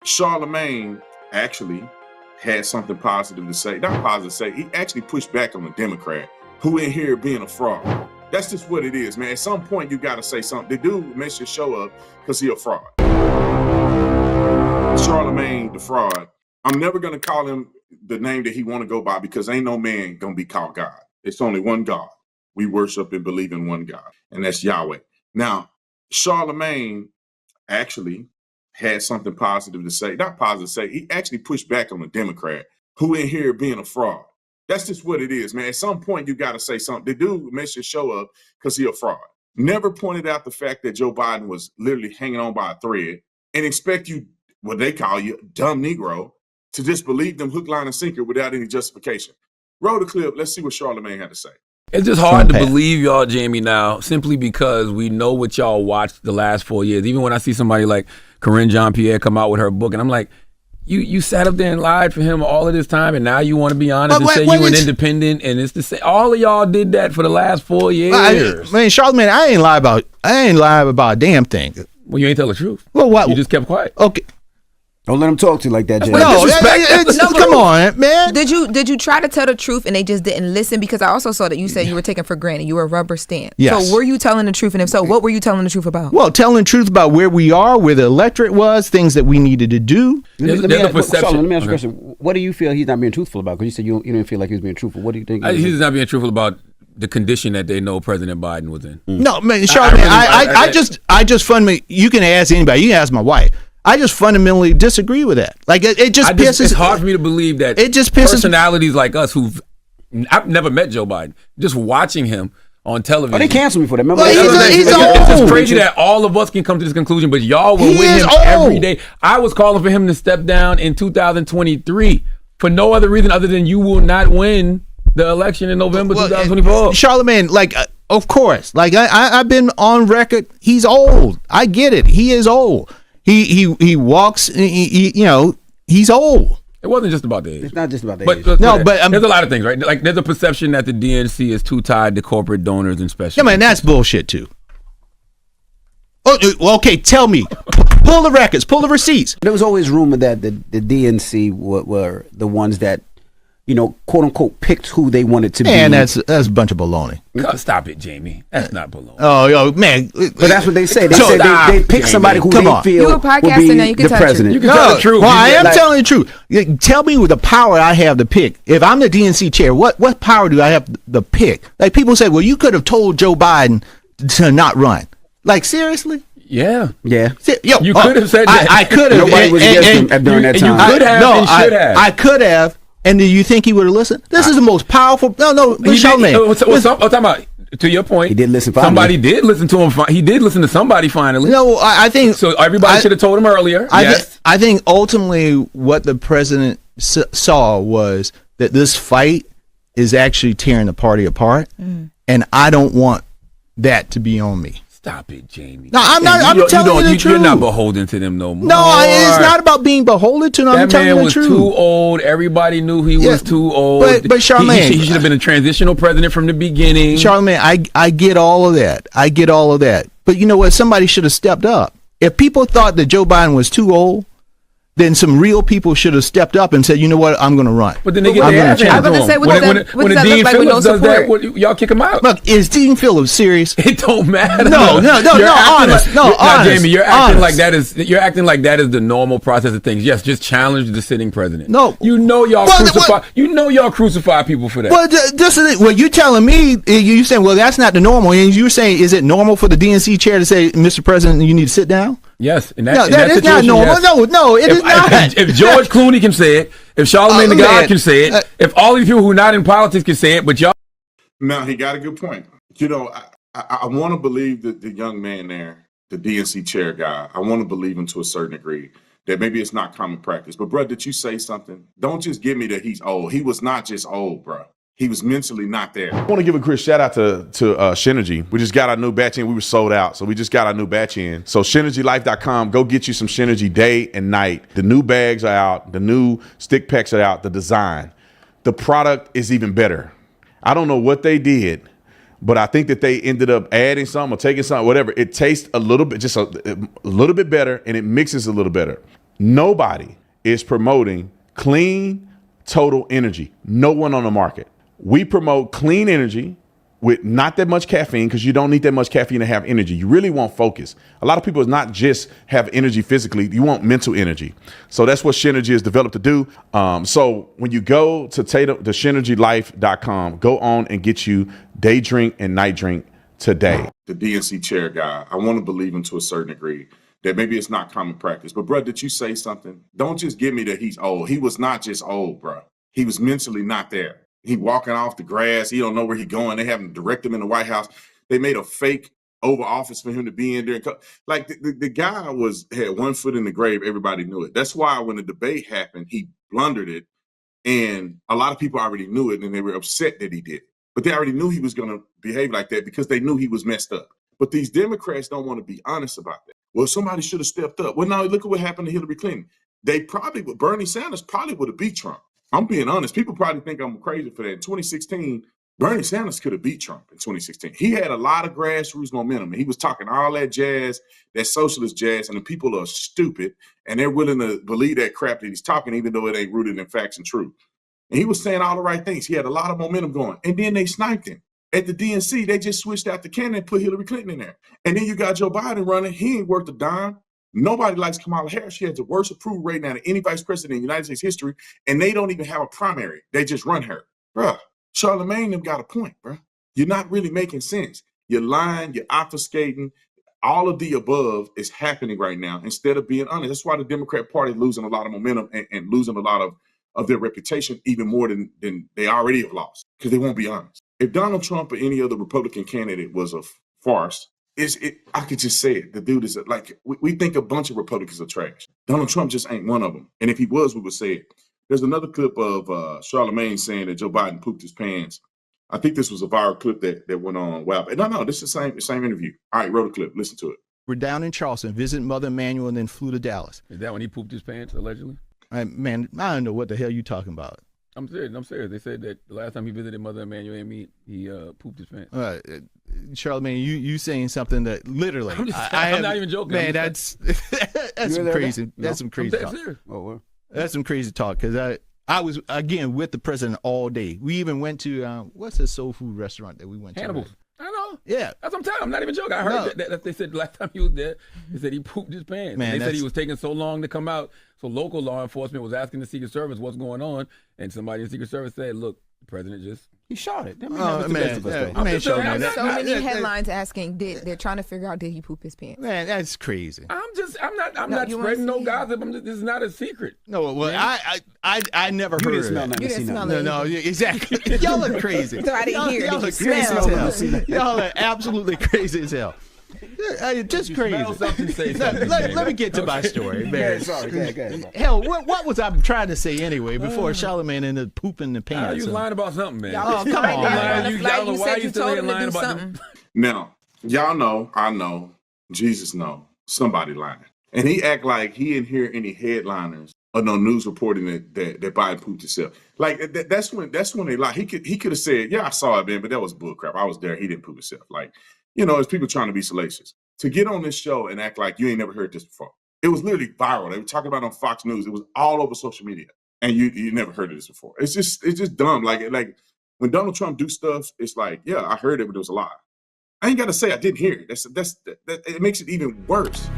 Charlamagne actually had something positive to say. Not positive to say, he actually pushed back on the Democrat who in here being a fraud. That's just what it is, man. At some point, you got to say something. The dude messed your show up because he a fraud. Charlamagne, the fraud. I'm never going to call him the name that he want to go by because ain't no man going to be called God. It's only one God. We worship and believe in one God, and that's Yahweh. Now, Charlamagne actually had something positive to say. Not positive to say, he actually pushed back on the Democrat who in here being a fraud. That's just what it is, man. At some point, you got to say something. The dude messed your show up because he a fraud. Never pointed out the fact that Joe Biden was literally hanging on by a thread and expect you, what they call you, dumb Negro, to just believe them hook, line, and sinker without any justification. Roll the clip. Let's see what Charlamagne had to say. It's just hard to believe y'all, Jamie, now, simply because we know what y'all watched the last 4 years. Even when I see somebody like Karine Jean-Pierre come out with her book, and I'm like, you sat up there and lied for him all of this time, and now you want to be honest and say you an independent, and it's the same. All of y'all did that for the last 4 years. Man, Charlamagne, I ain't lie about a damn thing. Well, you ain't tell the truth. Well, what? You just kept quiet. Okay. Don't let him talk to you like that, Jay. No, come on, man. Did you try to tell the truth and they just didn't listen? Because I also saw that you said you were taken for granted. You were a rubber stamp. Yes. So were you telling the truth? And if so, what were you telling the truth about? Well, telling the truth about where we are, where the electorate was, things that we needed to do. There's a perception. Charlotte, let me ask you a question. What do you feel he's not being truthful about? Because you said you didn't feel like he was being truthful. What do you think? He's not being truthful about the condition that they know President Biden was in. No, man, Charlotte, I just fundamentally, you can ask anybody. You can ask my wife. I just fundamentally disagree with that. Like it just pisses. It's hard for me to believe that it just pisses personalities like us I've never met Joe Biden. Just watching him on television. Oh, they canceled me for that. Remember? Well, he's old. It's just crazy that all of us can come to this conclusion, but y'all were with him every day. I was calling for him to step down in 2023 for no other reason other than you will not win the election in November 2024. Charlamagne, like, of course, like I've been on record. He's old. I get it. He is old. He walks. He's old. It wasn't just about the age. It's not just about the age. But there's a lot of things, right? Like there's a perception that the DNC is too tied to corporate donors and special. Yeah, man, that's bullshit too. Oh, okay. Tell me. Pull the records. Pull the receipts. There was always rumor that the DNC were the ones that, quote unquote, picked who they wanted to be. And that's a bunch of baloney. Stop it, Jamie. That's not baloney. Oh, man. But that's what they say. They said they picked somebody who they feel you a podcaster will now, be you can the touch president. it. You can tell the truth. Well, I am telling the truth. Tell me with the power I have to pick. If I'm the DNC chair, what power do I have to pick? Like people say, well, you could have told Joe Biden to not run. Like seriously? Yeah. Yo, you could have said that. I could have. Nobody was against him during that time. You could have and should have. I could have. And do you think he would have listened? This is the most powerful. No, Charlamagne. Talking about, to your point, he did listen. Finally. Somebody did listen to him. He did listen to somebody finally. No, I think so. Everybody should have told him earlier. I think ultimately what the president saw was that this fight is actually tearing the party apart, and I don't want that to be on me. Stop it, Jamie. No, I'm not. I'm telling you the truth. You're not beholden to them no more. No, it's not about being beholden to them. I'm telling you the truth. That man was too old. Everybody knew he was too old. But Charlamagne, he should have been a transitional president from the beginning. Charlamagne, I get all of that. But you know what? Somebody should have stepped up. If people thought that Joe Biden was too old, then some real people should have stepped up and said, you know what, I'm going to run. But then they get their ass handed to him. When Dean Phillips does that, y'all kick him out. Look, is Dean Phillips serious? It don't matter. No, honest. Jamie, you're acting like that is the normal process of things. Yes, just challenge the sitting president. No, y'all crucify people for that. Well, this is it. Well, you telling me, you saying, well, that's not the normal, and you're saying, is it normal for the DNC chair to say, Mr. President, you need to sit down? Yes, that is not normal. Yes. No, it is not. If George Clooney can say it, if Charlamagne the God can say it, if all these people who are not in politics can say it, but y'all. Now, he got a good point. I want to believe that the young man there, the DNC chair guy, I want to believe him to a certain degree that maybe it's not common practice. But, bro, did you say something? Don't just give me that he's old. He was not just old, bro. He was mentally not there. I want to give a quick shout out to Synergy. We just got our new batch in. We were sold out, so we just got our new batch in. So SynergyLife.com, go get you some Synergy day and night. The new bags are out. The new stick packs are out. The design. The product is even better. I don't know what they did, but I think that they ended up adding something or taking something, whatever. It tastes a little bit, just a little bit better, and it mixes a little better. Nobody is promoting clean, total energy. No one on the market. We promote clean energy with not that much caffeine, because you don't need that much caffeine to have energy. You really want focus. A lot of people is not just have energy physically, you want mental energy. So that's what Shenergy is developed to do. So when you go to ShenergyLife.com, go on and get you day drink and night drink today. The DNC chair guy, I want to believe him to a certain degree that maybe it's not common practice. But bro, did you say something? Don't just give me that he's old. He was not just old, bro. He was mentally not there. He walking off the grass. He don't know where he going. They haven't directed him in the White House. They made a fake Oval Office for him to be in there. Like the guy had one foot in the grave. Everybody knew it. That's why when the debate happened, he blundered it. And a lot of people already knew it, and they were upset that he did it. But they already knew he was going to behave like that because they knew he was messed up. But these Democrats don't want to be honest about that. Well, somebody should have stepped up. Well, now look at what happened to Hillary Clinton. Bernie Sanders probably would have beat Trump. I'm being honest. People probably think I'm crazy for that. In 2016, Bernie Sanders could have beat Trump in 2016. He had a lot of grassroots momentum, and he was talking all that jazz, that socialist jazz, and the people are stupid, and they're willing to believe that crap that he's talking, even though it ain't rooted in facts and truth. And he was saying all the right things. He had a lot of momentum going. And then they sniped him. At the DNC, they just switched out the candidate and put Hillary Clinton in there. And then you got Joe Biden running. He ain't worth a dime. Nobody likes Kamala Harris. She has the worst approval rating out of any vice president in United States history, and they don't even have a primary. They just run her. Bruh, Charlamagne them got a point, bruh. You're not really making sense. You're lying, you're obfuscating. All of the above is happening right now instead of being honest. That's why the Democrat Party is losing a lot of momentum and losing a lot of their reputation, even more than they already have lost, because they won't be honest. If Donald Trump or any other Republican candidate was a farce, I could just say it. The dude is like, we think a bunch of Republicans are trash. Donald Trump just ain't one of them. And if he was, we would say it. There's another clip of Charlamagne saying that Joe Biden pooped his pants. I think this was a viral clip that went on. Wow. No, this is the same interview. All right, roll the clip. Listen to it. We're down in Charleston, visit Mother Emanuel, and then flew to Dallas. Is that when he pooped his pants, allegedly? Man, I don't know what the hell you talking about. I'm serious. They said that the last time he visited Mother Emanuel and me, he pooped his pants. Charlamagne, you saying something that literally I'm not even joking. Man, that's some crazy. That's some crazy talk. Oh, well. That's some crazy talk, because I was again with the president all day. We even went to what's the soul food restaurant that we went Hannibal's. to? I know. Yeah, that's what I'm telling you. I'm not even joking. I heard that they said the last time he was there, they said he pooped his pants. Man, they said he was taking so long to come out. So local law enforcement was asking the Secret Service what's going on, and somebody in the Secret Service said, "Look, the president he shot it." So many headlines asking, they're trying to figure out, did he poop his pants? Man, that's crazy. I'm not spreading no gossip. This is not a secret. No, well, I never heard of that. You didn't smell it. No, exactly. Y'all are crazy. So I didn't hear it. Y'all are crazy as hell. Y'all are absolutely crazy as hell. Just crazy. Let me get to my story, man. Sorry, go ahead. Hell, what was I trying to say anyway before Charlamagne ended up pooping the pants? You was lying about something, man. Oh, come on, man. You said you told him to do something. Now, y'all know, I know, Jesus know, somebody lying. And he act like he didn't hear any headliners or no news reporting that Biden pooped himself. Like that's when they lie. He could have said, yeah, I saw it, man, but that was bullcrap. I was there. He didn't poop himself. Like, it's people trying to be salacious. To get on this show and act like you ain't never heard this before. It was literally viral. They were talking about it on Fox News. It was all over social media. And you never heard of this before. It's just dumb. Like when Donald Trump do stuff, it's like, yeah, I heard it, but it was a lie. I ain't got to say I didn't hear it. It makes it even worse.